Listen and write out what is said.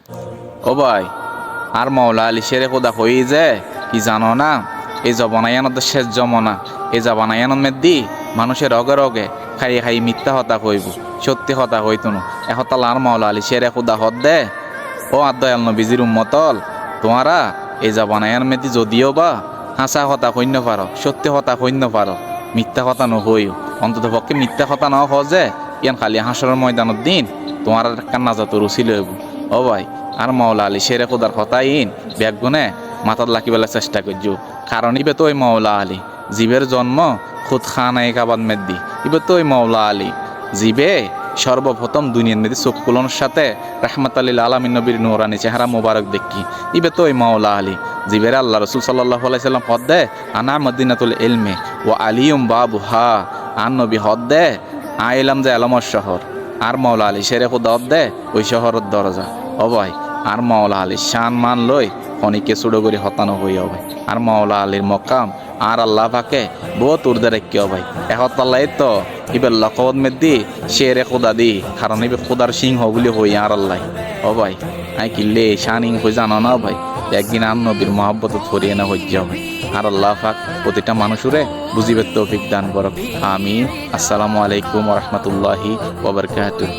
ও ভাই, আর মাওলা আলী শেরে খোদা হই যে কি জানো না, এই জবনায়ানত শেষ জমনা, এই জবনায়ানত মেদি মানুষের রগে রগে খাইয়ে খাই মিথ্যা হতা কইব, সত্যি হতা হইতো না। এহতাল আর মাওলা আলী শেরে খোদা হদ দে। ও আদয়াল নবীজির উম্মতল, তোমারা এই জবনায়ান মেদি যদিও বা হাসা হতা কইন্য পারো, সত্যি হতা কইন্য পারো, মিথ্যা কথা নহইও, অন্তত পক্ষে মিথ্যা কথা ন হজে ইয়ান খালি হাসরের ময়দানের দিন তোমার কান্না যত রুচি লইব। ও ভাই, আর মাওলা আলী শেরে খোদার কথা ইন ব্যাগুনে মাথার লাকিবেলার চেষ্টা করছো, কারণ ইবে তো ওই মাওলা আলী জীবের জন্ম খুদ খানায় কাবাদ মেদি, ইবে তো ওই মাওলা আলী জীবে সর্বপ্রথম দুনিয়ার মেদি চোখকুলনের সাথে রাহমাত আলিল আলামিন নবীর নূরানি চেহারা মোবারক দেখি, ইবে তো ওই মাওলা আলী জীবের আল্লাহ রসুল সাল্লাল্লাহু আলাইহি সাল্লাম হদ দে আনা মদিনাতুল ইলমে ও আলিয়ুম বাবুহা, আর নবী হদ দে আইলাম যে আলমর শহর, আর মাওলা আলী শেরে খোদা হদ দে ওই শহরের দরজা। ও ভাই, আর মাওলা আলীর শান মান লই খনিকে চুড়ো করে হতানো হই। ভাই, আর মাওলা আলীর মকাম আর আল্লাহ পাকে বহুত উর্দে রেখে ভাই, একতাল্লাই তো ইবে লকবত মেদি শেরে খোদা দি, কারণ ইবে খোদার সিংহ বলে হই আর আল্লাহ। ও ভাই, আই কিনলে শানিং হয়ে জানো না ভাই, একদিন আর নবীর মহব্বত ফরিয়ে না হইজ ভাই। আর আল্লাহ পাক প্রতিটা মানুষরে বুঝিবে তৌফিক দান করক। আমিন। আসসালামু আলাইকুম ওয়া রাহমাতুল্লাহি ওয়া বারাকাতুহু।